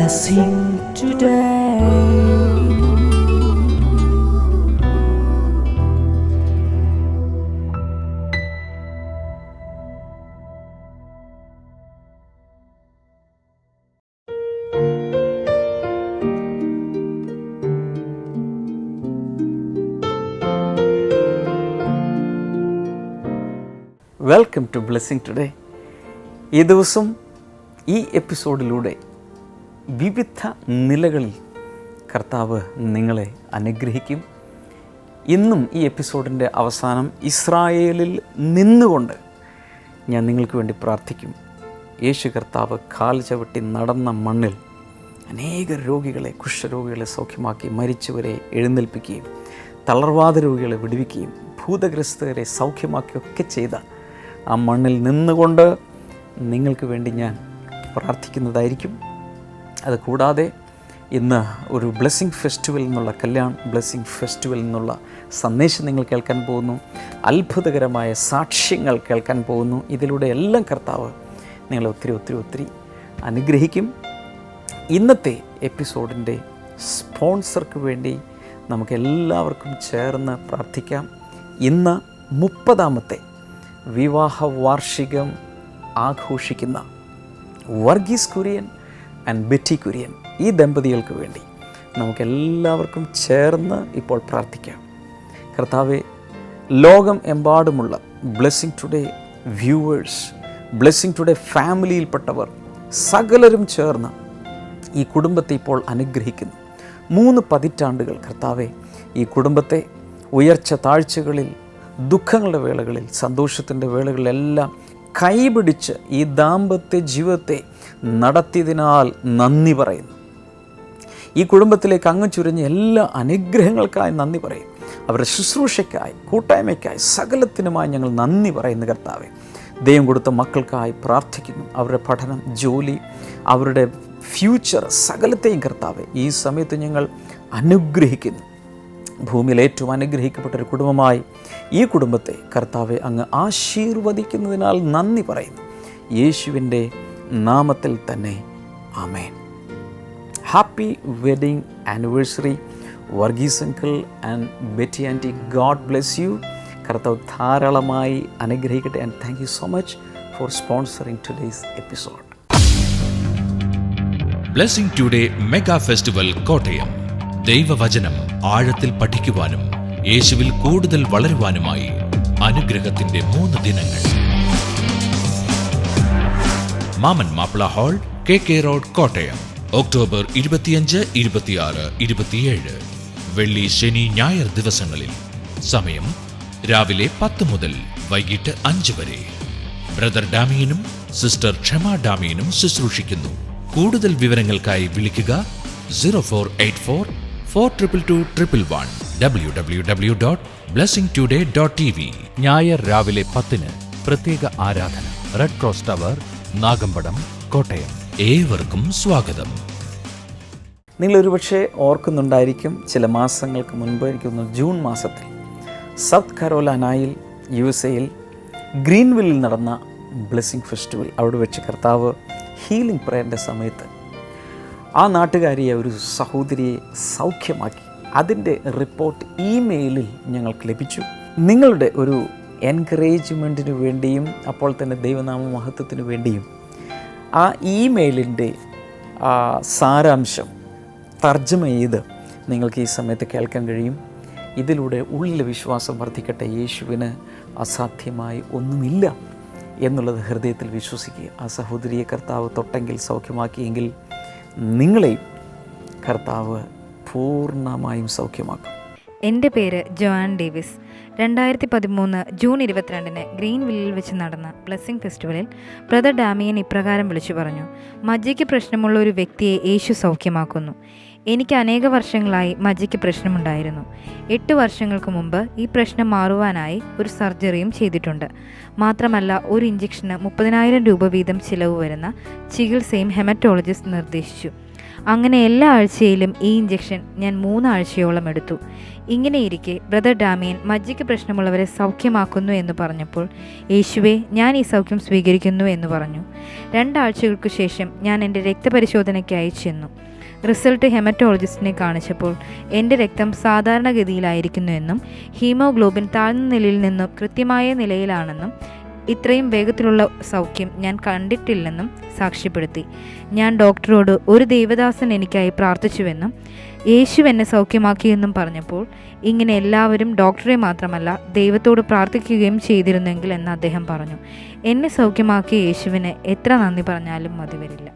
blessing today. Welcome to blessing today. ഈ ദിവസം ഈ എപ്പിസോഡിലൂടെ വിവിധ നിലകളിൽ കർത്താവ് നിങ്ങളെ അനുഗ്രഹിക്കും. ഇന്നും ഈ എപ്പിസോഡിൻ്റെ അവസാനം ഇസ്രായേലിൽ നിന്നുകൊണ്ട് ഞാൻ നിങ്ങൾക്ക് വേണ്ടി പ്രാർത്ഥിക്കും. യേശു കർത്താവ് കാൽ ചവിട്ടി നടന്ന മണ്ണിൽ അനേക രോഗികളെ, കുഷ്ഠരോഗികളെ സൗഖ്യമാക്കി, മരിച്ചവരെ എഴുന്നേൽപ്പിക്കുകയും തളർവാദ രോഗികളെ വിടുവിക്കുകയും ഭൂതഗ്രസ്തരെ സൗഖ്യമാക്കിയൊക്കെ ചെയ്ത ആ മണ്ണിൽ നിന്നുകൊണ്ട് നിങ്ങൾക്ക് വേണ്ടി ഞാൻ പ്രാർത്ഥിക്കുന്നതായിരിക്കും. അതുകൂടാതെ ഇന്ന് ഒരു ബ്ലെസ്സിങ് ഫെസ്റ്റിവൽ എന്നുള്ള ബ്ലെസ്സിങ് ഫെസ്റ്റിവൽ എന്നുള്ള സന്ദേശം നിങ്ങൾ കേൾക്കാൻ പോകുന്നു. അത്ഭുതകരമായ സാക്ഷ്യങ്ങൾ കേൾക്കാൻ പോകുന്നു. ഇതിലൂടെ എല്ലാം കർത്താവ് നിങ്ങളെ ഒത്തിരി അനുഗ്രഹിക്കും. ഇന്നത്തെ എപ്പിസോഡിൻ്റെ സ്പോൺസർക്ക് വേണ്ടി നമുക്കെല്ലാവർക്കും ചേർന്ന് പ്രാർത്ഥിക്കാം. ഇന്ന് 30ാമത്തെ വിവാഹ വാർഷികം ആഘോഷിക്കുന്ന വർഗീസ് കുര്യൻ ആൻഡ് ബെറ്റി കുര്യൻ, ഈ ദമ്പതികൾക്ക് വേണ്ടി നമുക്കെല്ലാവർക്കും ചേർന്ന് ഇപ്പോൾ പ്രാർത്ഥിക്കാം. കർത്താവെ, ലോകം എമ്പാടുമുള്ള blessing today viewers, blessing today ഫാമിലിയിൽപ്പെട്ടവർ സകലരും ചേർന്ന് ഈ കുടുംബത്തെ ഇപ്പോൾ അനുഗ്രഹിക്കുന്നു. 3 പതിറ്റാണ്ടുകൾ കർത്താവെ ഈ കുടുംബത്തെ ഉയർച്ച താഴ്ചകളിൽ, ദുഃഖങ്ങളുടെ വേളകളിൽ, സന്തോഷത്തിൻ്റെ വേളകളിലെല്ലാം കൈപിടിച്ച് ഈ ദാമ്പത്യ ജീവിതത്തെ നടത്തിയതിനാൽ നന്ദി പറയുന്നു. ഈ കുടുംബത്തിലേക്ക് അങ്ങ് ചുരിഞ്ഞ എല്ലാ അനുഗ്രഹങ്ങൾക്കായി നന്ദി പറയും. അവരുടെ ശുശ്രൂഷയ്ക്കായി, കൂട്ടായ്മയ്ക്കായി, സകലത്തിനുമായി ഞങ്ങൾ നന്ദി പറയുന്നു. കർത്താവെ, ദൈവം കൊടുത്ത മക്കൾക്കായി പ്രാർത്ഥിക്കുന്നു. അവരുടെ പഠനം, ജോലി, അവരുടെ ഫ്യൂച്ചർ, സകലത്തെയും കർത്താവെ ഈ സമയത്ത് ഞങ്ങൾ അനുഗ്രഹിക്കുന്നു. ഭൂമിയിൽ ഏറ്റവും അനുഗ്രഹിക്കപ്പെട്ടൊരു കുടുംബമായി ഈ കുടുംബത്തെ കർത്താവെ അങ്ങ് ആശീർവദിക്കുന്നതിനാൽ നന്ദി പറയുന്നു. യേശുവിൻ്റെ നാമത്തിൽ തന്നെ ആമേൻ. Happy wedding anniversary Varghese uncle and Betty aunty. God bless you. കർത്താവ് ധാരാളമായി അനുഗ്രഹിക്കട്ടെ. And thank you so much for sponsoring today's episode. Blessing today mega festival Kottayam. ദൈവവചനം ആഴത്തിൽ പഠിക്കുവാനും യേശുവിൽ കൂടുതൽ വളരുവാനുമായി അനുഗ്രഹത്തിന്റെ 3 ദിനങ്ങൾ. മാമൻ Mappila hall, KK road, Kottayam. October 25, 26, 27 വെള്ളി, ശനി, ഞായർ ദിവസങ്ങളിൽ. സമയം രാവിലെ 10 മുതൽ വൈകിട്ട് 5 വരെ. ബ്രദർ ഡാമിയനും സിസ്റ്റർ ക്ഷമ ഡാമിയനും ശുശ്രൂഷിക്കുന്നു. കൂടുതൽ വിവരങ്ങൾക്കായി വിളിക്കുക 0484 422 www.blessingtoday.tv. ഞായർ രാവിലെ 10-ന് പ്രത്യേക ആരാധന. Red cross tower, Nagampadam, Kottayam. ഏവർക്കും സ്വാഗതം. നിങ്ങളൊരുപക്ഷെ ഓർക്കുന്നുണ്ടായിരിക്കും, ചില മാസങ്ങൾക്ക് മുൻപ്, എനിക്കൊന്ന് ജൂൺ മാസത്തിൽ സൗത്ത് കരോലൈനയിൽ USA ഗ്രീൻവില്ലിൽ നടന്ന ബ്ലെസ്സിങ് ഫെസ്റ്റിവൽ, അവിടെ വെച്ച് കർത്താവ് ഹീലിംഗ് പ്രേയറിൻ്റെ സമയത്ത് ആ നാട്ടുകാരിയെ, ഒരു സഹോദരിയെ സൗഖ്യമാക്കി. അതിൻ്റെ റിപ്പോർട്ട് ഇമെയിലിൽ ഞങ്ങൾക്ക് ലഭിച്ചു. നിങ്ങളുടെ ഒരു എൻകറേജ്മെൻറ്റിന് വേണ്ടിയും അപ്പോൾ തന്നെ ദൈവനാമ മഹത്വത്തിന് വേണ്ടിയും ആ ഇമെയിലിൻ്റെ സാരാംശം തർജ്ജമ ചെയ്ത് നിങ്ങൾക്ക് ഈ സമയത്ത് കേൾക്കാൻ കഴിയും. ഇതിലൂടെ ഉള്ളിലെ വിശ്വാസം വർദ്ധിക്കട്ടെ. യേശുവിന് അസാധ്യമായി ഒന്നുമില്ല എന്നുള്ളത് ഹൃദയത്തിൽ വിശ്വസിക്കുക. ആ സഹോദരിയെ കർത്താവ് തൊട്ടെങ്കിൽ, സൗഖ്യമാക്കിയെങ്കിൽ നിങ്ങളെയും കർത്താവ് പൂർണ്ണമായും സൗഖ്യമാക്കും. എൻ്റെ പേര് ജോആൻ ഡേവിസ്. 2013 ജൂൺ 22-ന് ഗ്രീൻവില്ലിൽ വെച്ച് നടന്ന ബ്ലെസ്സിങ് ഫെസ്റ്റിവലിൽ ബ്രദർ ഡാമിയൻ ഇപ്രകാരം വിളിച്ചു പറഞ്ഞു: മജ്ജയ്ക്ക് പ്രശ്നമുള്ള ഒരു വ്യക്തിയെ യേശു സൗഖ്യമാക്കുന്നു. എനിക്ക് അനേക വർഷങ്ങളായി മജ്ജയ്ക്ക് പ്രശ്നമുണ്ടായിരുന്നു. 8 വർഷങ്ങൾക്ക് മുമ്പ് ഈ പ്രശ്നം മാറുവാനായി ഒരു സർജറിയും ചെയ്തിട്ടുണ്ട്. മാത്രമല്ല, ഒരു ഇഞ്ചക്ഷന് 30,000 രൂപ വീതം ചിലവ് വരുന്ന ചികിത്സയും ഹെമറ്റോളജിസ്റ്റ് നിർദ്ദേശിച്ചു. അങ്ങനെ എല്ലാ ആഴ്ചയിലും ഈ ഇഞ്ചക്ഷൻ ഞാൻ 3 ആഴ്ചയോളം എടുത്തു. ഇങ്ങനെയിരിക്കെ ബ്രദർ ഡാമിയൻ മജ്ജയ്ക്ക് പ്രശ്നമുള്ളവരെ സൗഖ്യമാക്കുന്നു എന്ന് പറഞ്ഞപ്പോൾ, യേശുവേ, ഞാൻ ഈ സൗഖ്യം സ്വീകരിക്കുന്നു എന്ന് പറഞ്ഞു. 2 ആഴ്ചകൾക്ക് ശേഷം ഞാൻ എൻ്റെ രക്തപരിശോധനയ്ക്കായി ചെന്നു. റിസൾട്ട് ഹെമറ്റോളജിസ്റ്റിനെ കാണിച്ചപ്പോൾ എൻ്റെ രക്തം സാധാരണഗതിയിലായിരിക്കുന്നു എന്നും ഹീമോഗ്ലോബിൻ താഴ്ന്ന നിലയിൽ നിന്നും കൃത്യമായ നിലയിലാണെന്നും ഇത്രയും വേഗത്തിലുള്ള സൗഖ്യം ഞാൻ കണ്ടിട്ടില്ലെന്നും സാക്ഷ്യപ്പെടുത്തി. ഞാൻ ഡോക്ടറോട് ഒരു ദൈവദാസൻ എനിക്കായി പ്രാർത്ഥിച്ചുവെന്നും യേശു എന്നെ സൗഖ്യമാക്കിയെന്നും പറഞ്ഞപ്പോൾ, ഇങ്ങനെ എല്ലാവരും ഡോക്ടറെ മാത്രമല്ല ദൈവത്തോട് പ്രാർത്ഥിക്കുകയും ചെയ്തിരുന്നെങ്കിൽ എന്ന് അദ്ദേഹം പറഞ്ഞു. എന്നെ സൗഖ്യമാക്കിയ യേശുവിന് എത്ര നന്ദി പറഞ്ഞാലും മതി വരില്ല.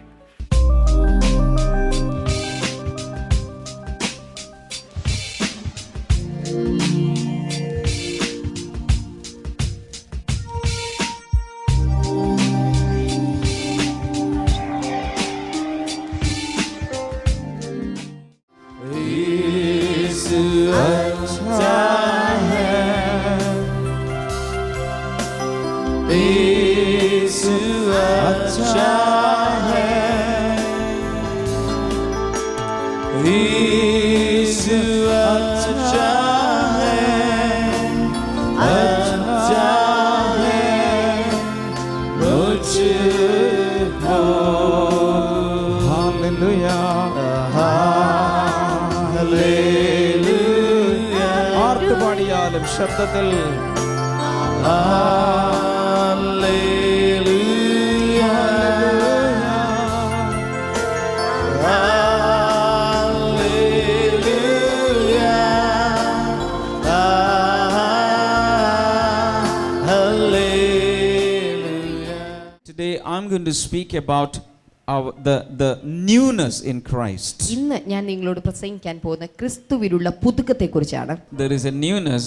ആർത്തുപാടിയാലും ശബ്ദത്തിൽ Today I'm going to speak about the newness in Christ. ഇന്ന് ഞാൻ നിങ്ങളോട് പ്രസംഗിക്കാൻ പോകുന്ന ക്രിസ്തുവിലുള്ള പുതുക്കത്തെക്കുറിച്ചാണ്. There is a newness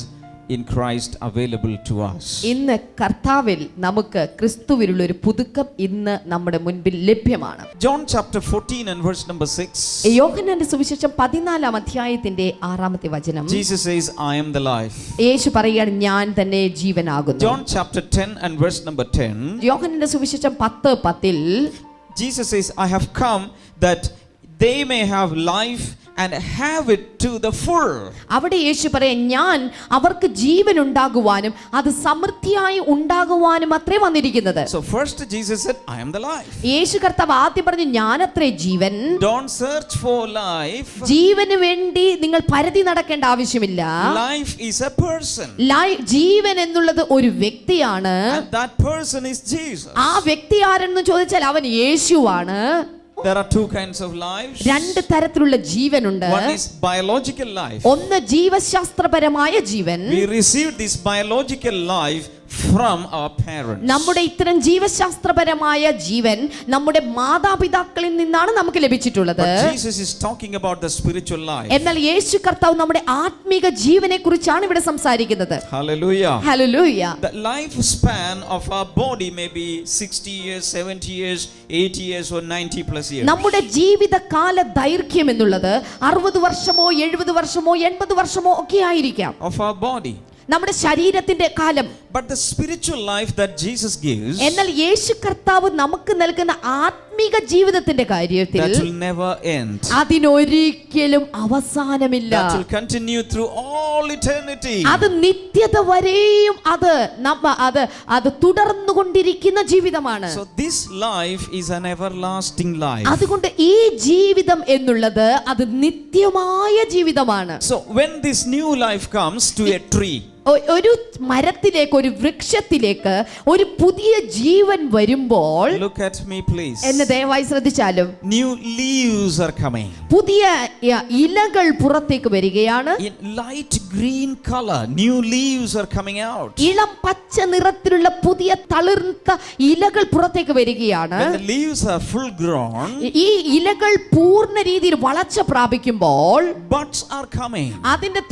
in Christ available to us. ഇന്ന് കർത്താവിൽ നമുക്ക് ക്രിസ്തുവിലുള്ള ഒരു പുതുക്കം ഇന്ന് നമ്മുടെ മുൻപിൽ ലഭ്യമാണ്. John chapter 14 and verse number 6. യോഹന്നാന്റെ സുവിശേഷം 14 അധ്യായത്തിന്റെ 6 വചനം. Jesus says, I am the life. യേശു പറയുകയാണ്, ഞാൻ തന്നെ ജീവനാകുന്നു. John chapter 10 and verse number 10. യോഹന്നാന്റെ സുവിശേഷം 10:10 Jesus says, I have come that they may have life and have it to the full. അവിടെ യേശു പറയാൻ, ഞാൻ അവർക്ക് ജീവൻ ഉണ്ടാകുവാനും അത് സമൃദ്ധിയായി ഉണ്ടാകുവാനും അത്രേ വന്നിരിക്കുന്നത്. So first Jesus said, I am the life. യേശു കർത്താവ് ആദ്യം പറഞ്ഞു, ഞാനത്രേ ജീവൻ. Don't search for life. ജീവന് വേണ്ടി നിങ്ങൾ പരതി നടക്കേണ്ട ആവശ്യമില്ല. Life is a person. ജീവൻ എന്നുള്ളത് ഒരു വ്യക്തിയാണ്. And that person is Jesus. ആ വ്യക്തി ആരെന്ന് ചോദിച്ചാൽ അവൻ യേശുവാണ്. There are 2 kinds of lives. 2 തരത്തിലുള്ള ജീവനുണ്ട്. One is biological life. ഒന്ന് ജീവശാസ്ത്രപരമായ ജീവൻ. We received this biological life from our parents. നമ്മുടെ ഇത്തരം ജീവശാസ്ത്രപരമായ ജീവൻ നമ്മുടെ മാതാപിതാക്കളിൽ നിന്നാണ് നമുക്ക് ലഭിച്ചിട്ടുള്ളത്. But Jesus is talking about the spiritual life. എന്നാൽ യേശു കർത്താവ് നമ്മുടെ ആത്മീക ജീവനെ കുറിച്ചാണ് ഇവിടെ സംസാരിക്കുന്നത്. Hallelujah. Hallelujah. The life span of our body may be 60 years, 70 years, 80 years or 90 plus years. നമ്മുടെ ജീവിത കാല ദൈർഘ്യം എന്നുള്ളത് 60 വർഷമോ 70 വർഷമോ 80 വർഷമോ ഒക്കെ ആയിരിക്കാം. Of our body. നമ്മുടെ ശരീരത്തിന്റെ കാലം. But the spiritual life that Jesus gives, എന്നാൽ യേശു കർത്താവ് നമുക്ക് നൽകുന്ന ആത്മീക ജീവിതത്തിന്റെ കാര്യത്തിൽ that will never end. അതിനൊരിക്കലും അവസാനമില്ല. That will continue through all eternity. അത് നിത്യത വരെയും അത് തുടർന്നുകൊണ്ടിരിക്കുന്ന ജീവിതമാണ്. So this life is an everlasting life. അതുകൊണ്ട് ഈ ജീവിതം എന്നുള്ളത് അത് നിത്യമായ ജീവിതമാണ്. So when this new life comes to a tree, ഒരു മരത്തിലേക്ക്, ഒരു വൃക്ഷത്തിലേക്ക് ഒരു പുതിയ ജീവൻ വരുമ്പോൾ, look at me please, എന്നെ ദയവായി ശ്രദ്ധിച്ചാലും, new leaves are coming. പുതിയ ഇലകൾ പുറത്തേക്ക് വരികയാണ്. In light green color, new leaves are coming out. ഇളം പച്ച നിറത്തിലുള്ള പുതിയ തളിർത്ത ഇലകൾ പുറത്തേക്ക് വരികയാണ്. When the leaves are full grown, ഈ ഇലകൾ പൂർണ്ണ രീതിയിൽ വളർച്ച പ്രാപിക്കുമ്പോൾ buds are coming. അതിന്റെ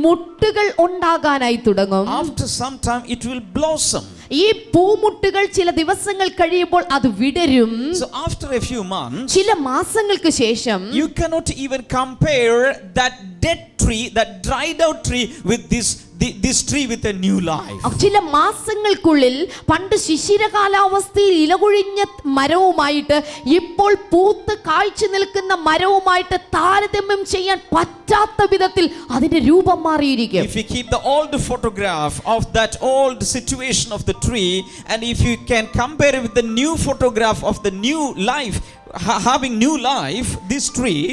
മുട്ടുകൾ ഉണ്ടാകാനായി തുടങ്ങും. After some time it will blossom. ഈ പൂമുട്ടുകൾ ചില ദിവസങ്ങൾ കഴിയുമ്പോൾ അത് വിടരും. So after a few months, ചില മാസങ്ങൾക്ക് ശേഷം you cannot even compare that dead tree, that dried out tree, with this tree with a new life. ചില മാസങ്ങൾക്കുള്ളിൽ പണ്ട് ശിശിരകാലാവസ്ഥയിൽ ഇലകൊഴിഞ്ഞ മരവുമായിട്ട് ഇപ്പോൾ പൂത്ത് കാഴ്ച നിൽക്കുന്ന മരവുമായിട്ട് താരതമ്യം ചെയ്യാൻ പറ്റാത്ത വിധത്തിൽ അതിന്റെ രൂപം മാറിയിരിക്കും. If you keep the old photograph of that old situation of the tree, and if you can compare it with the new photograph of the new life, having new life, this tree,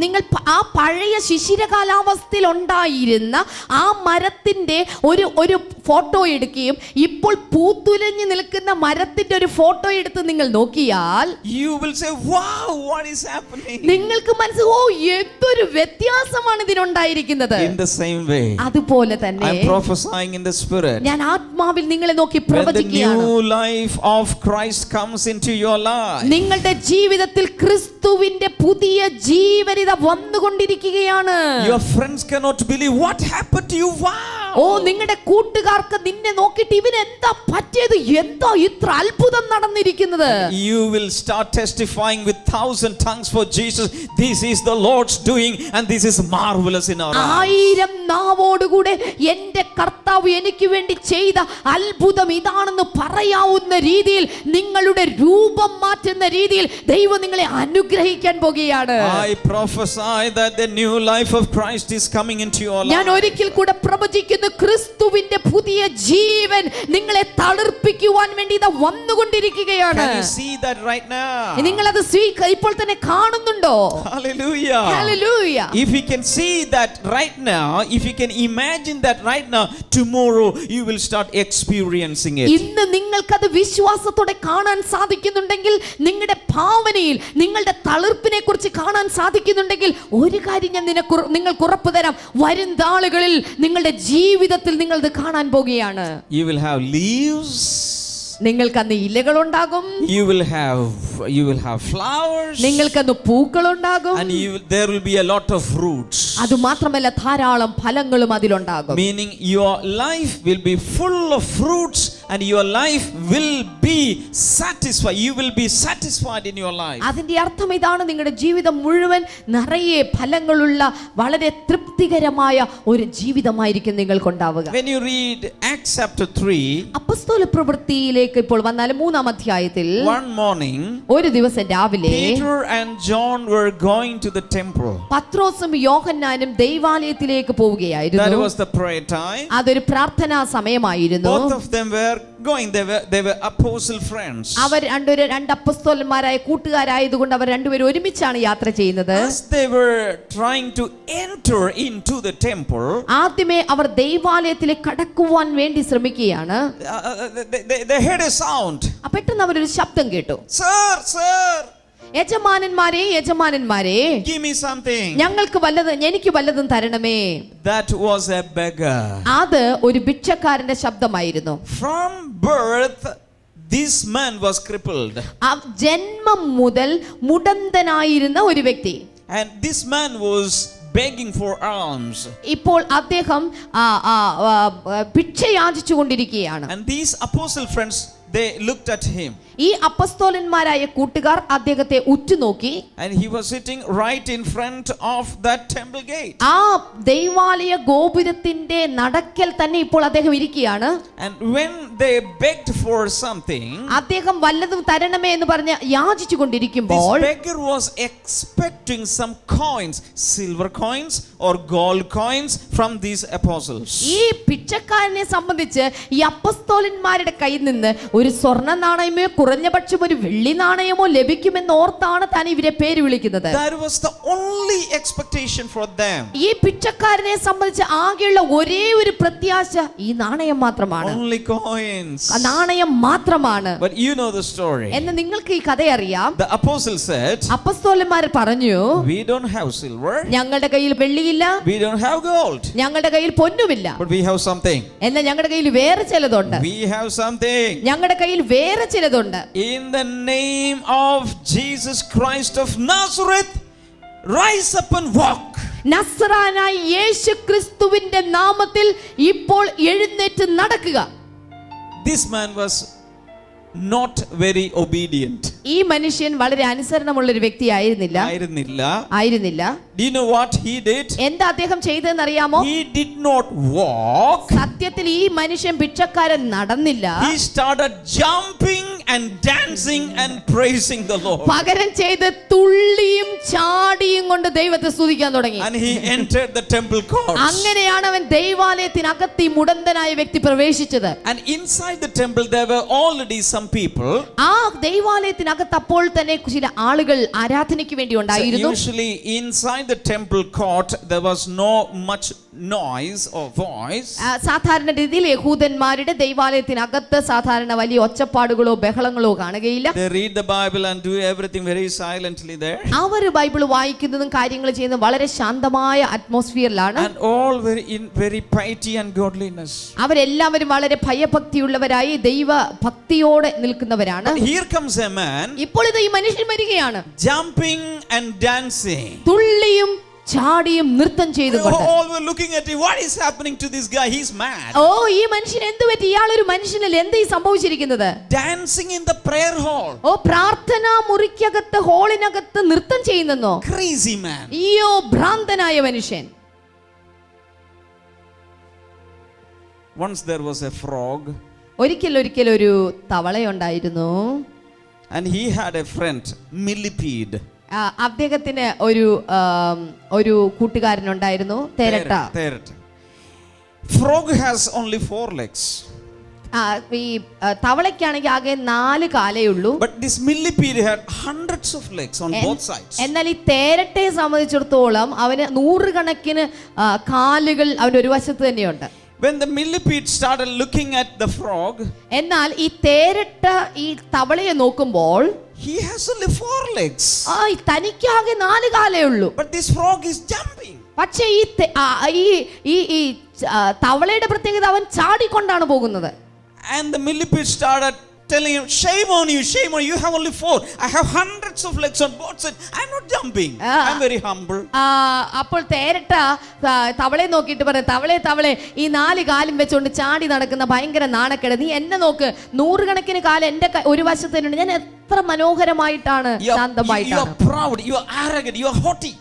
നിങ്ങൾ ആ പഴയ ശിശിരകാലാവസ്ഥയിൽ ഉണ്ടായിരുന്ന ആ മരത്തിന്റെ ഒരു photo എടുക്കുകയും ഇപ്പോൾ പൂത്തുലഞ്ഞു നിൽക്കുന്ന മരത്തിന്റെ ഒരു ഫോട്ടോ എടുത്ത് നിങ്ങൾ നോക്കിയാൽ you will say, wow, what is happening? നിങ്ങൾക്ക് മനസ്സിലാവും, ഓ എന്തൊരു വ്യത്യാസമാണ് ഇതിനുണ്ടായിരിക്കുന്നത്. In the same way, അതുപോലെ തന്നെ I'm prophesying in the spirit. ഞാൻ ആത്മാവിൽ നിങ്ങളെ നോക്കി When the പ്രവചിക്കുകയാണ്. new life of Christ comes into your life, നിങ്ങളുടെ ജീവിതത്തിൽ ക്രിസ്തുവിന്റെ പുതിയ ജീവനിത വന്നുകൊണ്ടിരിക്കുകയാണ്. your friends cannot believe what happened to you. Wow. ഓ നിങ്ങളുടെ കൂട്ടുകാർക്ക് നിന്നെ നോക്കിയിട്ട് ഇവന് എന്താ പറ്റിയത്, എന്താ ഇത്ര അത്ഭുതം നടന്നിരിക്കുന്നത്. You will start testifying with 1,000 tongues for Jesus. This is the Lord's doing and this is marvelous in our lives. 1000 നാവോടുകൂടെ എന്റെ കർത്താവ് എനിക്ക് വേണ്ടി ചെയ്ത അത്ഭുതം ഇതാണെന്ന് പറയാവുന്ന രീതിയിൽ നിങ്ങളുടെ രൂപം മാറ്റുന്ന രീതിയിൽ ദൈവം നിങ്ങളെ അനുഗ്രഹിക്കാൻ പോകുകയാണ്. I prophesy that the new life of Christ is coming into your life. ഞാൻ ഒരിക്കൽ കൂടെ പ്രവചിക്കുന്നു, ക്രിസ്തുവിന്റെ പുതിയ ജീവൻ നിങ്ങളെ തളിർപ്പിക്കുവാൻ വേണ്ടി ഇതാ വന്നുകൊണ്ടിരിക്കുകയാണ്. Can you see that right now? നിങ്ങൾ അത് ഇപ്പോൾ തന്നെ കാണുന്നുണ്ടോ? Hallelujah. Hallelujah. If you can see that right now, if you can imagine that right now, tomorrow you will start experiencing it. ഇന്ന് നിങ്ങൾക്കത് വിശ്വാസത്തോടെ കാണാൻ സാധിക്കുന്നുണ്ടെങ്കിൽ, നിങ്ങളുടെ ഭാവനയിൽ നിങ്ങളുടെ തളിർപ്പിനെ കുറിച്ച് കാണാൻ സാധിക്കുന്നുണ്ടെങ്കിൽ, ഒരു കാര്യം ഞാൻ നിങ്ങൾക്ക് ഉറപ്പ് തരാം, വരും നാളുകളിൽ നിങ്ങളുടെ ജീവിതത്തിൽ നിങ്ങൾ ഇത് കാണാൻ പോകുകയാണ്. You will have leaves. നിങ്ങൾക്ക് അന്ന് ഇലകളുണ്ടാകും. You will have flowers. നിങ്ങൾക്ക് അന്ന് പൂക്കളുണ്ടാകും. And there will be a lot of fruits. അതുമാത്രമല്ല ധാരാളം ഫലങ്ങളും അതിലുണ്ടാകും. Meaning your life will be full of fruits and your life will be satisfied. You will be satisfied in your life. അതിന്റെ അർത്ഥം ഇതാണ്, നിങ്ങളുടെ ജീവിതം മുഴുവൻ നിറയെ ഫലങ്ങളുള്ള വളരെ തൃപ്തികരമായ ഒരു ജീവിതമായിരിക്കും നിങ്ങൾക്കുണ്ടാവുക. When you read Acts chapter 3, അപ്പോസ്തല പ്രവൃത്തിയിലേക്ക് ഇപ്പോൾ വന്നാൽ 3-ാം അധ്യായത്തിൽ one morning ഒരു ദിവസം രാവിലെ Peter and John were going to the temple. പത്രോസും യോഹന്നാനും ദൈവാലയത്തിലേക്ക് That പോവുകയായിരുന്നു. was the prayer time. അതൊരു പ്രാർത്ഥനാ സമയമായിരുന്നു. Both of them were going. They were apostle friends. അവർ രണ്ട് അപ്പോസ്തലന്മാരായ കൂട്ടുകാരായതുകൊണ്ട് അവർ രണ്ടുപേരും ഒരുമിച്ചാണ് യാത്ര ചെയ്യുന്നത്. As they were trying to enter into the temple, ആദ്യമേ അവർ ദൈവാലയത്തിലേക്ക് കടക്കുവാൻ വേണ്ടി ശ്രമിക്കുകയാണ്. they heard a sound. പെട്ടെന്ന് അവരൊരു ശബ്ദം കേട്ടു. Sir, യജമാനന്മാരെ, give me something. എനിക്ക് വല്ലതും തരണമേ. That was a beggar. അത് ഒരു ഭിക്ഷക്കാരന്റെ ശബ്ദമായിരുന്നു. From birth, this man was crippled. ജന്മം മുതൽ മുടന്തനായിരുന്ന ഒരു വ്യക്തി. And this man was begging for alms. ഇപ്പോൾ അദ്ദേഹം ഭിക്ഷ യാചിച്ചുകൊണ്ടിരിക്കുകയാണ്. And these apostle friends, they looked at him. ഈ അപ്പസ്തോലന്മാരായ കൂട്ടുകാർ അദ്ദേഹത്തെ ഉറ്റുനോക്കി. And he was sitting right in front of that temple gate. ആ ദൈവാലയ ഗോപുരത്തിന്റെ നടക്കൽ തന്നെ ഇപ്പോൾ അദ്ദേഹം ഇരിക്കുകയാണ്. And when they begged for something, അദ്ദേഹം വല്ലതും തരണമേ എന്ന് പറഞ്ഞ് യാചിച്ചുകൊണ്ടിരിക്കുമ്പോൾ this beggar was expecting some coins, silver coins or gold coins from these apostles. ഈ ഭിക്ഷക്കാരനെ സംബന്ധിച്ച് ഈ അപ്പസ്തോലന്മാരുടെ കയ്യിൽ നിന്ന് ഒരു സ്വർണ്ണ നാണയമോ കുറഞ്ഞ പക്ഷം ഒരു വെള്ളി നാണയമോ ലഭിക്കുമെന്ന് ഓർത്താണ് താൻ ഇവരെ പേര് വിളിക്കുന്നത്. That was the only expectation for them. ഈ ഭിക്ഷക്കാരനെ സംബന്ധിച്ച് ആകെയുള്ള ഒരേ ഒരു പ്രത്യാശ ഈ നാണയം മാത്രമാണ്. Only coins. നാണയം മാത്രമാണ്. But you know the story. എന്ന് നിങ്ങൾക്ക് ഈ കഥ അറിയാം. The apostle said, അപ്പസ്തോലന്മാർ പറഞ്ഞു, we don't have silver, ഞങ്ങളുടെ കയ്യിൽ വെള്ളിയില്ല, we don't have gold, ഞങ്ങളുടെ കയ്യിൽ പൊന്നുമില്ല, but we have something. എന്നാൽ ഞങ്ങളുടെ കയ്യിൽ വേറെ ചിലതുണ്ട്. We have something. ഞങ്ങളുടെ കയ്യിൽ വേറെ ചിലതുണ്ട്. In the name of Jesus Christ of Nazareth, rise up and walk. നസ്രായനായ യേശു ക്രിസ്തുവിന്റെ നാമത്തിൽ ഇപ്പോൾ എഴുന്നേറ്റ് നടക്കുക. This man was not very obedient. ഈ മനുഷ്യൻ വളരെ അനുസരണമുള്ള ഒരു വ്യക്തിയായിരുന്നില്ല. Do you know what he did? എന്താ അദ്ദേഹം ചെയ്തതെന്ന് അറിയാമോ? He did not walk. സത്യത്തിൽ ഈ മനുഷ്യൻ ഭിക്ഷക്കാരൻ നടന്നില്ല. He started jumping and dancing and praising the Lord. പകരം ചെയ്ത് തുള്ളിയും ചാടിയും കൊണ്ട് ദൈവത്തെ സ്തുതിക്കാൻ തുടങ്ങി. And he entered the temple courts. അങ്ങനെയാണ് അവൻ ദൈവാലയത്തിനകത്ത് ഈ മുടന്തനായ വ്യക്തി പ്രവേശിച്ചത്. And inside the temple there were already some people. ആ ദൈവാലയത്തിനകത്ത് അപ്പോൾ തന്നെ ചില ആളുകൾ ആരാധനയ്ക്ക് വേണ്ടി ഉണ്ടായിരുന്നു. Usually inside the temple court there was no much noise or voice. സാധാരണ രീതിയിൽ യഹൂദന്മാരുടെ ദൈവാലയത്തിനകത്ത് സാധാരണ വലിയ ഒച്ചപ്പാടുകളോ ബഹളങ്ങളോ കാണുകയില്ല. They read the Bible and do everything very silently there. അവർ ബൈബിൾ വായിക്കുന്നതും കാര്യങ്ങൾ ചെയ്യുന്നതും വളരെ ശാന്തമായ അറ്റ്മോസ്ഫിയറിലാണ്. And all very piety and godliness. അവരെല്ലാവരും വളരെ ഭയഭക്തിയുള്ളവരായി ദൈവ ഭക്തിയോടെ നിൽക്കുന്നവരാണ്. But here comes a man. ഇപ്പോൾ ഇത് ഈ മനുഷ്യൻ വരികയാണ്. Jumping and dancing. തുള്ളിയും ചാടിയും നൃത്തം ചെയ്തുകൊണ്ട്. All were looking at him. What is happening to this guy? He's mad. ഓ ഈ മനുഷ്യൻ എന്ത് പറ്റി? ഇയാൾ ഒരു മനുഷ്യനല്ലേ? എന്താ ഈ സംഭവിച്ചിരിക്കുന്നത്? Dancing in the prayer hall. ഓ പ്രാർത്ഥനാ മുറിക്കകത്ത് ഹോളിനകത്ത് നൃത്തം ചെയ്യുന്നെന്നോ? Crazy man. അയ്യോ ഭ്രാന്തനായ മനുഷ്യൻ. Once there was a frog. ഒരിക്കൽ ഒരു തവളയുണ്ടായിരുന്നു. And he had a friend, Millipede. അദ്ദേഹത്തിന് ഒരു കൂട്ടുകാരനുണ്ടായിരുന്നു, തേരട്ട. Frog has only 4 legs. ഈ തവളയ്ക്കാണെങ്കിൽ ആകെ 4 കാലേ ഉള്ളൂ. But this millipede had hundreds of legs on both sides. എന്നാൽ ഈ തേരട്ടയെ സംബന്ധിച്ചിടത്തോളം അവന് 100 കണക്കിന് കാലുകൾ അവന്റെ ഒരു വശത്ത് തന്നെയുണ്ട്. When the millipede started looking at the frog, എന്നാൽ ഈ തേരട്ട ഈ തവളയെ നോക്കുമ്പോൾ he has only 4 legs. തനിക്കാകെ 4 കാലേ ഉള്ളൂ. But this frog is jumping. പക്ഷേ ഈ തവളയുടെ പ്രത്യേകത അവൻ ചാടിക്കൊണ്ടാണ് പോകുന്നത്. And the millipede started telling him, shame on you, you have only 4. I have hundreds of legs on both sides. I'm not jumping. I'm very humble. അപ്പോൾ തേരട്ട തവളയെ നോക്കിയിട്ട് പറഞ്ഞു, തവളെ ഈ 4 കാലും വെച്ചുകൊണ്ട് ചാടി നടക്കുന്ന ഭയങ്കര നാണക്കേട്. നീ എന്നെ നോക്ക്, 100 കണക്കിന് കാലം എന്റെ ഒരു വശത്ത് തന്നെയുണ്ട്. ഞാൻ എത്ര മനോഹരമായിട്ടാണ്, ശാന്തമായിട്ടാണ്. You are proud, you are arrogant, you are haughty.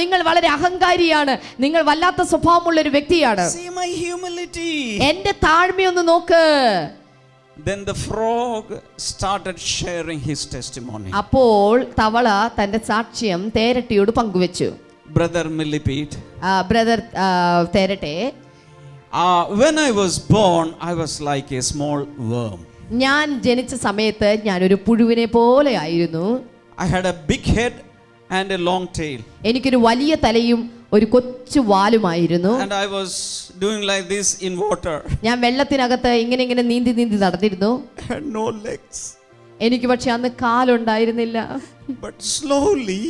നിങ്ങൾ വളരെ അഹങ്കാരിയാണ്, നിങ്ങൾ വല്ലാത്ത സ്വഭാവമുള്ള ഒരു വ്യക്തിയാണ്. See my humility. എന്റെ താഴ്മയൊന്ന് നോക്ക്. Then the frog started sharing his testimony. അപ്പോൾ തവള തന്റെ സാക്ഷ്യം തേരട്ടയോട് പങ്കുവെച്ചു. Brother Millipede. ബ്രദർ തേരട്ടെ, when I was born, I was like a small worm. ഞാൻ ജനിച്ച സമയത്ത് ഞാനൊരു പുഴുവിനെ പോലെ ആയിരുന്നു. I had a big head and a long tail. എനിക്കൊരു വലിയ തലയും ഒരു കൊച്ചു വാലുമായിരുന്നു. And I was doing like this in water. ഞാൻ വെള്ളത്തിനകത്ത് ഇങ്ങനെ നീന്തി നടന്നിരുന്നു. I had no legs. എനിക്ക് പക്ഷെ അന്ന് കാലുണ്ടായിരുന്നില്ല. But slowly,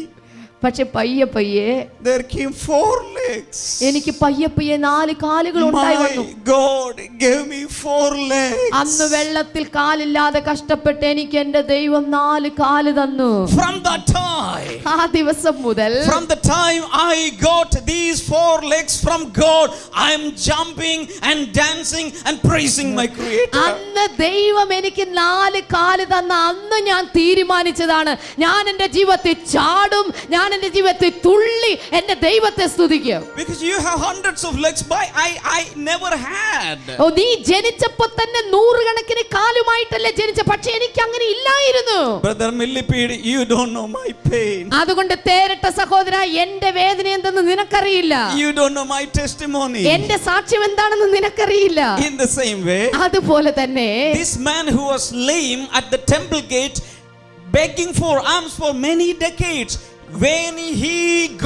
പക്ഷെ പയ്യെ there came 4 legs. എനിക്ക് പയ്യെ 4 കാലുകൾ ഉണ്ടായി വന്നു. My God gave me 4 legs. അന്ന് വെള്ളത്തിൽ കാലില്ലാതെ കഷ്ടപ്പെട്ട് എനിക്ക് എന്റെ ദൈവം 4 കാല് തന്നു. From that time, ആ ദിവസം മുതൽ, from the time I got these 4 legs from God, I am jumping and dancing and praising my Creator. അന്ന് ദൈവം എനിക്ക് 4 കാല് തന്ന അന്ന് ഞാൻ തീരുമാനിച്ചതാണ്, ഞാൻ എന്റെ ജീവിതത്തിൽ ചാടും, ഞാൻ എന്റെ ജീവിതത്തിൽ തുള്ളി എന്റെ ദൈവത്തെ സ്തുതിക്കും. Because you have hundreds of legs, but I never had. നീ ജനിച്ചപ്പോൾ തന്നെ 100 കണക്കിന് കാലുമായിട്ടല്ലേ ജനിച്ച, പക്ഷെ എനിക്ക് അങ്ങനെ ഇല്ലായിരുന്നു. Brother Millipede, you don't know my pain. അതുകൊണ്ട് തേരട്ട സഹോദര, എന്റെ വേദന എന്തെന്ന് നിനക്കറിയില്ല. You don't know my testimony. എന്റെ സാക്ഷ്യം എന്താണെന്ന് നിനക്കറിയില്ല. In the same way, അതുപോലെ തന്നെ this man who was lame at the temple gate, begging for alms for many decades, when he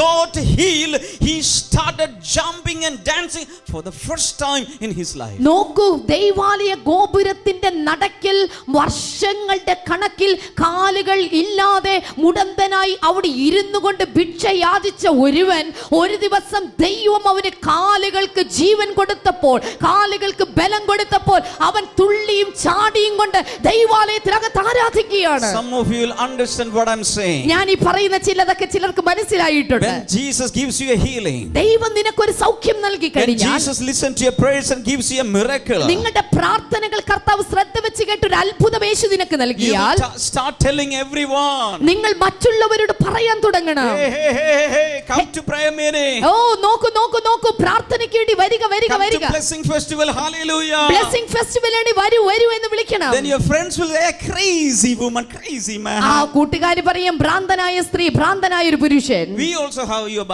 got healed, he started jumping and dancing for the first time in his life. നോക്കൂ, ദൈവാലയ ഗോപുരത്തിന്റെ നടക്കിൽ വർഷങ്ങളുടെ കണക്കിൽ കാലുകൾ ഇല്ലാതെ മുടന്തനായി അവിടെ ഇരുന്നു കൊണ്ട് ഭിക്ഷ യാചിച്ച ഒരുവൻ ഒരു ദിവസം ദൈവം അവന് കാലുകൾക്ക് ജീവൻ കൊടുത്തപ്പോൾ, കാലുകൾക്ക് ബലം കൊടുത്തപ്പോൾ അവൻ തുള്ളിയും ചാടിയും കൊണ്ട് ദൈവാലയത്തിനകത്ത് ആരാധിക്കുകയാണ്. Some of you will understand what I'm saying. ഞാൻ ഈ പറയുന്ന ചിലതൊക്കെ ചിലർക്ക് മനസ്സിലായിട്ടുണ്ട്. When Jesus gives you a healing, ദൈവം നിനക്കൊരു സൗഖ്യം നൽകി when കഴിഞ്ഞാൽ, Jesus listens to your prayers and gives you a miracle, നിങ്ങളുടെ പ്രാർത്ഥനകൾ കർത്താവ് ശ്രദ്ധ വെച്ച് കേട്ട് ഒരു അത്ഭുതം യേശു നിനക്ക് you നൽകിയാൽ, start telling everyone, നിങ്ങൾ മറ്റുള്ളവരോട് പറയാൻ തുടങ്ങണം. hey, come to prayer meeting. ഓ നോക്കൂ നോക്കൂ നോക്കൂ, പ്രാർത്ഥനയ്ക്ക് വേണ്ടി വരിക വരിക Come to വരിക. blessing festival. Hallelujah. ബ്ലെസ്സിംഗ് ഫെസ്റ്റിവലിന് വരൂ വരൂ എന്ന് വിളിക്കണം. Then your friends will say, crazy woman, crazy man. ആ കൂട്ടുകാര് പറയും, ഭ്രാന്തനായ സ്ത്രീ, ഭ്രാന്തനായ ഒരു പുരുഷൻ. We also have your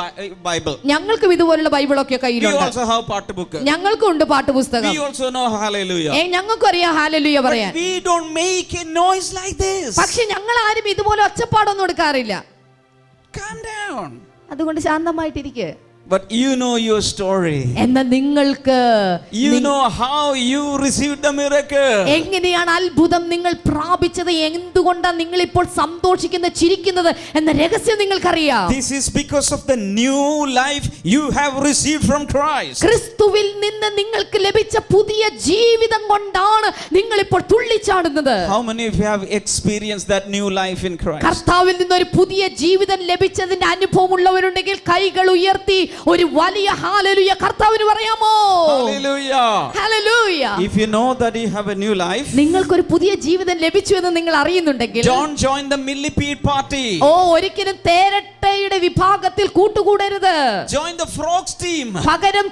Bible. ഞങ്ങൾക്കും ഇതുപോലുള്ള ബൈബിളൊക്കെ We കയ്യിലുണ്ട്. also have പാട്ടുബുക്ക്. ഞങ്ങൾക്കും ഉണ്ട് പാട്ടുപുസ്തകം. We also know hallelujah. ഞങ്ങൾക്കും അറിയാം ഹല്ലേലൂയ പറയാൻ. But we don't make a noise like this. പക്ഷെ ഞങ്ങൾ ആരും ഇതുപോലെ ഒച്ചപ്പാടൊന്നും എടുക്കാറില്ല. Calm down. അതുകൊണ്ട് ശാന്തമായിട്ടിരിക്കുക. But you know your story. എന്നാൽ നിങ്ങൾക്ക് You know how you received the miracle. എങ്ങനെയാണ് അത്ഭുതം നിങ്ങൾ പ്രാപിച്ചത്, എന്തുകൊണ്ടാണ് നിങ്ങൾ ഇപ്പോൾ സന്തോഷിക്കുന്നത്, ചിരിക്കുന്നത് എന്ന രഹസ്യം നിങ്ങൾക്കറിയാം. This is because of the new life you have received from Christ. ക്രിസ്തുവിൽ നിന്ന് നിങ്ങൾക്ക് ലഭിച്ച പുതിയ ജീവിതം കൊണ്ടാണ് നിങ്ങൾ ഇപ്പോൾ തുള്ളിച്ചാടുന്നത്. How many of you have experienced that new life in Christ? കർത്താവിൽ നിന്ന് ഒരു പുതിയ ജീവിതം ലഭിച്ചതിന്റെ അനുഭവം ഉള്ളവരുണ്ടെങ്കിൽ കൈകൾ ഉയർത്തി ഒരു വലിയ ഹല്ലേലൂയ കർത്താവിന് പറയാമോ? Hallelujah. Hallelujah. If you know that you have a new life, നിങ്ങൾക്കൊരു പുതിയ ജീവിതം ലഭിച്ചു എന്ന് നിങ്ങൾ അറിയുന്നുണ്ടെങ്കിൽ, don't join the millipede party. ഓ ഒരിക്കലും തേരട്ടയുടെ വിഭാഗത്തിൽ കൂട്ടുകൂടരുത്. Join the frogs team. പകരം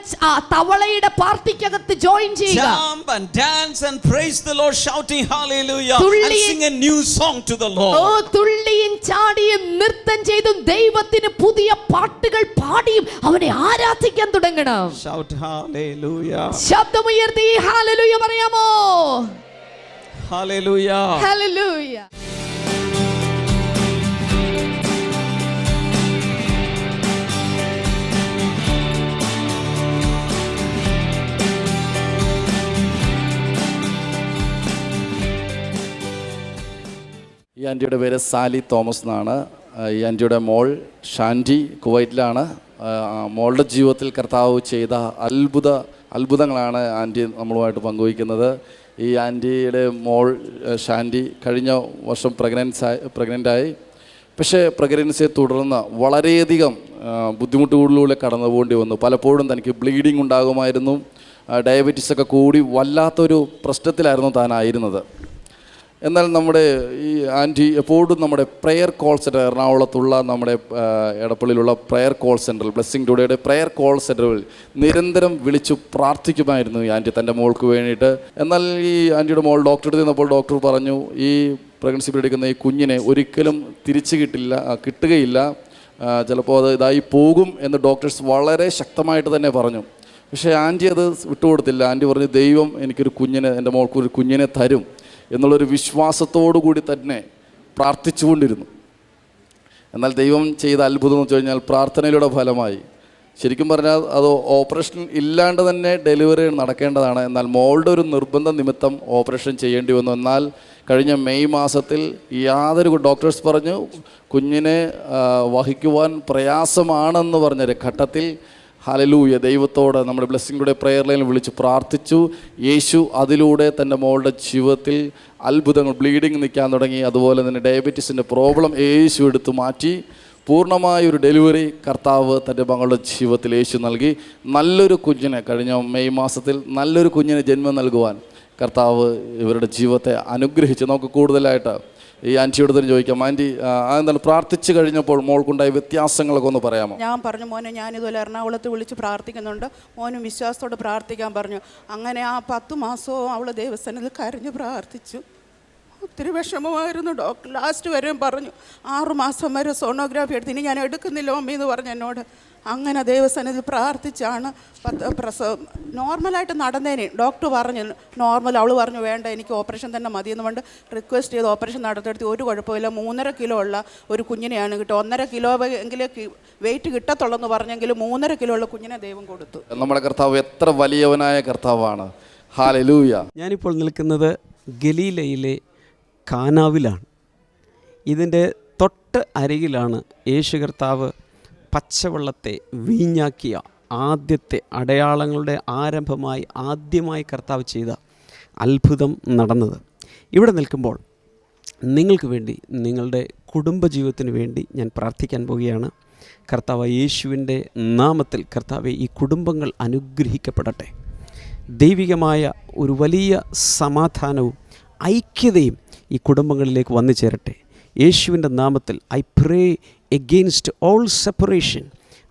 തവളയുടെ പാർട്ടിക്കകത്ത് ജോയിൻ ചെയ്യുക. Jump and dance and praise the Lord, shouting hallelujah, and തുള്ളി- sing a new song to the Lord. ഓ തുള്ളിയും ചാടിയും നൃത്തം ചെയ്തും ദൈവത്തിന് പുതിയ പാട്ടുകൾ പാടിയും അവനെ ആരാധിക്കാൻ തുടങ്ങണം. Shout hallelujah. ശബ്ദമുയർത്തി ഹല്ലേലൂയ പറയാമോ? Hallelujah. ഹല്ലേലൂയ. ഈ ആൻറ്റിയുടെ പേര് സാലി തോമസ് എന്നാണ്. ഈ ആൻറ്റിയുടെ മോൾ ഷാൻറ്റി കുവൈറ്റിലാണ്. മോളുടെ ജീവിതത്തിൽ കർത്താവ് ചെയ്ത അത്ഭുതങ്ങളാണ് ആൻറ്റി നമ്മളുമായിട്ട് പങ്കുവയ്ക്കുന്നത്. ഈ ആൻറ്റിയുടെ മോൾ ഷാൻറ്റി കഴിഞ്ഞ വർഷം പ്രഗ്നൻ്റായി. പക്ഷേ പ്രഗ്നൻസിയെ തുടർന്ന് വളരെയധികം ബുദ്ധിമുട്ടുകളിലൂടെ കടന്നു പോകേണ്ടി വന്നു. പലപ്പോഴും തനിക്ക് ബ്ലീഡിങ് ഉണ്ടാകുമായിരുന്നു. ഡയബറ്റീസൊക്കെ കൂടി വല്ലാത്തൊരു പ്രശ്നത്തിലായിരുന്നു താനായിരുന്നത്. എന്നാൽ നമ്മുടെ ഈ ആൻറ്റി എപ്പോഴും നമ്മുടെ പ്രെയർ കോൾ സെൻറ്റർ, എറണാകുളത്തുള്ള നമ്മുടെ എടപ്പള്ളിയിലുള്ള പ്രെയർ കോൾ സെൻറ്ററിൽ, ബ്ലെസ്സിംഗ് ടുഡേയുടെ പ്രെയർ കോൾ സെൻറ്ററിൽ നിരന്തരം വിളിച്ചു പ്രാർത്ഥിക്കുമായിരുന്നു ഈ ആൻറ്റി തൻ്റെ മോൾക്ക് വേണ്ടിയിട്ട്. എന്നാൽ ഈ ആൻറ്റിയുടെ മോൾ ഡോക്ടറെ അടുത്ത് ചെന്നപ്പോൾ ഡോക്ടർ പറഞ്ഞു, ഈ പ്രഗ്നൻസി പീരീഡ് എടുക്കുന്ന ഈ കുഞ്ഞിനെ ഒരിക്കലും തിരിച്ച് കിട്ടുകയില്ല, ചിലപ്പോൾ അത് ഇതായി പോകും എന്ന് ഡോക്ടേഴ്സ് വളരെ ശക്തമായിട്ട് തന്നെ പറഞ്ഞു. പക്ഷേ ആൻറ്റി അത് വിട്ടുകൊടുത്തില്ല. ആൻറ്റി പറഞ്ഞു, ദൈവം എനിക്കൊരു കുഞ്ഞിനെ, എൻ്റെ മോൾക്കൊരു കുഞ്ഞിനെ തരും എന്നുള്ളൊരു വിശ്വാസത്തോടു കൂടി തന്നെ പ്രാർത്ഥിച്ചുകൊണ്ടിരുന്നു. എന്നാൽ ദൈവം ചെയ്ത അത്ഭുതം എന്ന് വെച്ച് കഴിഞ്ഞാൽ പ്രാർത്ഥനയിലൂടെ ഫലമായി. ശരിക്കും പറഞ്ഞാൽ അത് ഓപ്പറേഷൻ ഇല്ലാണ്ട് തന്നെ ഡെലിവറി നടക്കേണ്ടതാണ്. എന്നാൽ മോളുടെ ഒരു നിർബന്ധ നിമിത്തം ഓപ്പറേഷൻ ചെയ്യേണ്ടി വന്നു. എന്നാൽ കഴിഞ്ഞ മെയ് മാസത്തിൽ യാതൊരു ഡോക്ടേഴ്സ് പറഞ്ഞു കുഞ്ഞിനെ വഹിക്കുവാൻ പ്രയാസമാണെന്ന് പറഞ്ഞൊരു ഘട്ടത്തിൽ ഹല്ലേലൂയ ദൈവത്തോട് നമ്മുടെ ബ്ലെസ്സിംഗ് പ്രെയർ ലൈനിൽ വിളിച്ച് പ്രാർത്ഥിച്ചു. യേശു അതിലൂടെ തൻ്റെ മോളുടെ ജീവിതത്തിൽ അത്ഭുതങ്ങൾ, ബ്ലീഡിങ് നിൽക്കാൻ തുടങ്ങി. അതുപോലെ തന്നെ ഡയബറ്റീസിൻ്റെ പ്രോബ്ലം യേശു എടുത്തു മാറ്റി. പൂർണ്ണമായൊരു ഡെലിവറി കർത്താവ് തൻ്റെ മകളുടെ ജീവിതത്തിൽ യേശു നൽകി. നല്ലൊരു കുഞ്ഞിനെ കഴിഞ്ഞ മെയ് മാസത്തിൽ നല്ലൊരു കുഞ്ഞിന് ജന്മം നൽകുവാൻ കർത്താവ് ഇവരുടെ ജീവിതത്തെ അനുഗ്രഹിച്ച്. നമുക്ക് കൂടുതലായിട്ട് ഈ ആൻറ്റിയോട് തന്നെ ചോദിക്കാം. ആൻറ്റി, അതെന്താണ് പ്രാർത്ഥിച്ചു കഴിഞ്ഞപ്പോൾ മോൾക്കുണ്ടായ വ്യത്യാസങ്ങളൊക്കെ ഒന്ന് പറയാമോ? ഞാൻ പറഞ്ഞു, മോനെ ഞാനിതുപോലെ എറണാകുളത്ത് വിളിച്ച് പ്രാർത്ഥിക്കുന്നുണ്ട്, മോനും വിശ്വാസത്തോടെ പ്രാർത്ഥിക്കാൻ പറഞ്ഞു. അങ്ങനെ ആ 10 മാസവും അവൾ ദൈവസ്ഥാനത്തിൽ കരഞ്ഞ് പ്രാർത്ഥിച്ചു. ഒത്തിരി വിഷമമായിരുന്നു. ഡോക്ടർ ലാസ്റ്റ് വരെയും പറഞ്ഞു 6 മാസം വരെ സോണോഗ്രാഫി എടുത്ത് ഇനി ഞാൻ എടുക്കുന്നില്ല മമ്മി എന്ന് പറഞ്ഞു എന്നോട്. അങ്ങനെ ദൈവസ്ഥാനത്തിൽ പ്രാർത്ഥിച്ചാണ് പ്രസവം നോർമലായിട്ട് നടന്നേനെ. ഡോക്ടർ പറഞ്ഞു നോർമൽ. അവൾ പറഞ്ഞു വേണ്ട, എനിക്ക് ഓപ്പറേഷൻ തന്നെ മതിയെന്ന് കൊണ്ട് റിക്വസ്റ്റ് ചെയ്ത് ഓപ്പറേഷൻ നടത്തിയെടുത്ത് ഒരു കുഴപ്പമില്ല. 3.5 കിലോ ഉള്ള ഒരു കുഞ്ഞിനെയാണ് കിട്ടുക. 1.5 കിലോ എങ്കിലും വെയിറ്റ് കിട്ടത്തുള്ളെന്ന് പറഞ്ഞെങ്കിലും 3.5 കിലോ ഉള്ള കുഞ്ഞിനെ ദൈവം കൊടുത്തു. നമ്മുടെ കർത്താവ് എത്ര വലിയവനായ കർത്താവാണ്. ഹല്ലേലൂയ. ഞാനിപ്പോൾ നിൽക്കുന്നത് ഗലീലയിലെ കാനാവിലാണ്. ഇതിൻ്റെ തൊട്ട് അരികിലാണ് യേശു കർത്താവ് പച്ചവെള്ളത്തെ വീഞ്ഞാക്കിയ ആദ്യത്തെ അടയാളങ്ങളുടെ ആദ്യമായി കർത്താവ് ചെയ്ത അത്ഭുതം നടന്നത്. ഇവിടെ നിൽക്കുമ്പോൾ നിങ്ങൾക്ക് വേണ്ടി, നിങ്ങളുടെ കുടുംബജീവിതത്തിന് വേണ്ടി ഞാൻ പ്രാർത്ഥിക്കാൻ പോവുകയാണ്. കർത്താവ് യേശുവിൻ്റെ നാമത്തിൽ കർത്താവെ, ഈ കുടുംബങ്ങൾ അനുഗ്രഹിക്കപ്പെടട്ടെ. ദൈവികമായ ഒരു വലിയ സമാധാനവും ഐക്യതയും ഈ കുടുംബങ്ങളിലേക്ക് വന്നു ചേരട്ടെ. യേശുവിൻ്റെ നാമത്തിൽ I pray against all separation,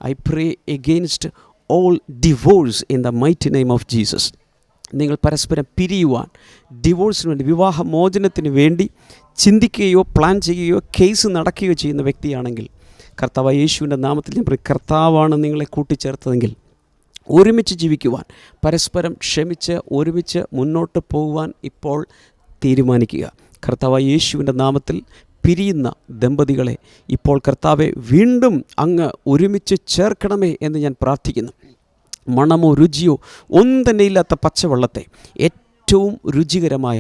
I pray against all divorce in the mighty name of Jesus. നിങ്ങൾ പരസ്പരം പിരിയുവാൻ, ഡിവോഴ്സിന് വേണ്ടി, വിവാഹമോചനത്തിന് വേണ്ടി ചിന്തിക്കുകയോ പ്ലാൻ ചെയ്യുകയോ കേസ് നടക്കുകയോ ചെയ്യുന്ന വ്യക്തിയാണെങ്കിൽ, കർത്താവ് യേശുവിൻ്റെ നാമത്തിൽ ഞാൻ പറയും, കർത്താവാണ് നിങ്ങളെ കൂട്ടിച്ചേർത്തതെങ്കിൽ ഒരുമിച്ച് ജീവിക്കുവാൻ, പരസ്പരം ക്ഷമിച്ച് ഒരുമിച്ച് മുന്നോട്ട് പോകുവാൻ ഇപ്പോൾ തീരുമാനിക്കുക. കർത്താവ് യേശുവിൻ്റെ നാമത്തിൽ പിരിയുന്ന ദമ്പതികളെ ഇപ്പോൾ കർത്താവെ വീണ്ടും അങ്ങ് ഒരുമിച്ച് ചേർക്കണമേ എന്ന് ഞാൻ പ്രാർത്ഥിക്കുന്നു. മണമോ രുചിയോ ഒന്നും തന്നെ ഇല്ലാത്ത പച്ചവെള്ളത്തെ ഏറ്റവും രുചികരമായ,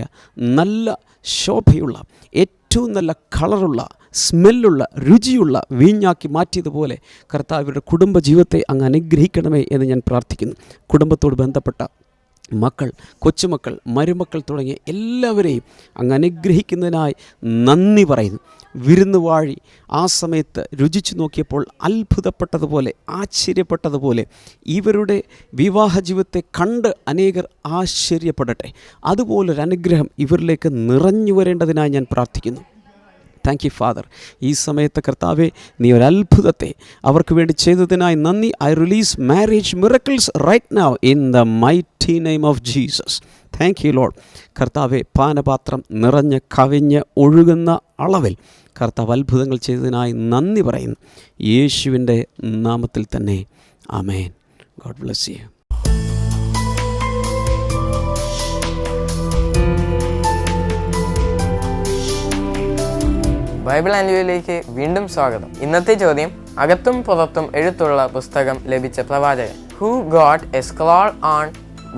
നല്ല ശോഭയുള്ള, ഏറ്റവും നല്ല കളറുള്ള, സ്മെല്ലുള്ള, രുചിയുള്ള വീഞ്ഞാക്കി മാറ്റിയതുപോലെ കർത്താവിൻ്റെ കുടുംബജീവിതത്തെ അങ്ങ് അനുഗ്രഹിക്കണമേ എന്ന് ഞാൻ പ്രാർത്ഥിക്കുന്നു. കുടുംബത്തോട് ബന്ധപ്പെട്ട മക്കൾ, കൊച്ചുമക്കൾ, മരുമക്കൾ തുടങ്ങിയ എല്ലാവരെയും അങ്ങ് അനുഗ്രഹിക്കുന്നതിനായി നന്ദി പറയുന്നു. വിരുന്നുവാഴി ആ സമയത്ത് രുചിച്ചു നോക്കിയപ്പോൾ അത്ഭുതപ്പെട്ടതുപോലെ, ആശ്ചര്യപ്പെട്ടതുപോലെ ഇവരുടെ വിവാഹ ജീവിതത്തെ കണ്ട് അനേകർ ആശ്ചര്യപ്പെടട്ടെ. അതുപോലൊരു അനുഗ്രഹം ഇവരിലേക്ക് നിറഞ്ഞു വരേണ്ടതിനായി ഞാൻ പ്രാർത്ഥിക്കുന്നു. Thank you father. ഈ സമയത്ത് കർത്താവെ, നീ ഒരു അത്ഭുതത്തെ അവർക്ക് വേണ്ടി ചെയ്തതിനായി നന്ദി. I release marriage miracles right now in the mighty name of Jesus. Thank you Lord. കർത്താവെ, പാനപാത്രം നിറഞ്ഞ് കവിഞ്ഞ് ഒഴുകുന്ന അളവിൽ കർത്താവ് അത്ഭുതങ്ങൾ ചെയ്തതിനായി നന്ദി പറയുന്നു. യേശുവിൻ്റെ നാമത്തിൽ തന്നെ ആമേൻ. God bless you. ബൈബിൾ ആൻഡ്യുവിലേക്ക് വീണ്ടും സ്വാഗതം. ഇന്നത്തെ ചോദ്യം, അകത്തും പുറത്തും എഴുത്തുള്ള പുസ്തകം ലഭിച്ച പ്രവാചകൻ. Who got a scroll on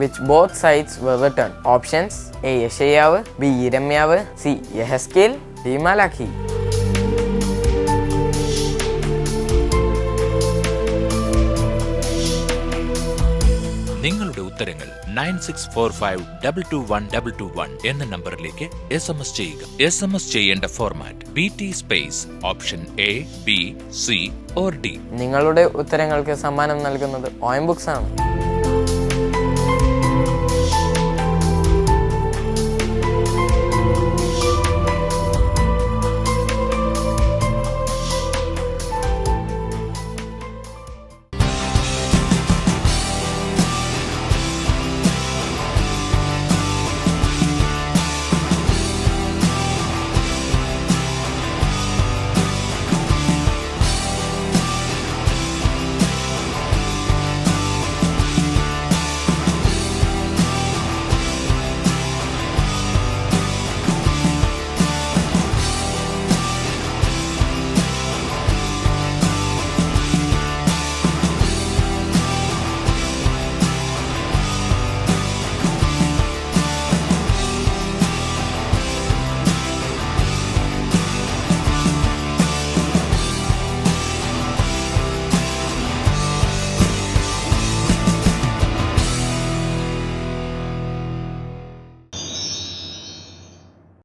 which both sides were written? Options: A യെശയ്യാവ്, ബി യിരെമ്യാവ്, സി യെഹെസ്കേൽ, ഡി മലാഖി. നിങ്ങളുടെ ഉത്തരങ്ങൾ 9645221221 എന്ന നമ്പറിലേക്ക് SMS ചെയ്യുക. SMS ചെയ്യേണ്ട format BT space option A, B, C or D. നിങ്ങളുടെ ഉത്തരങ്ങൾക്ക് സമ്മാനം നൽകുന്നത് OM ബുക്സ് ആണ്.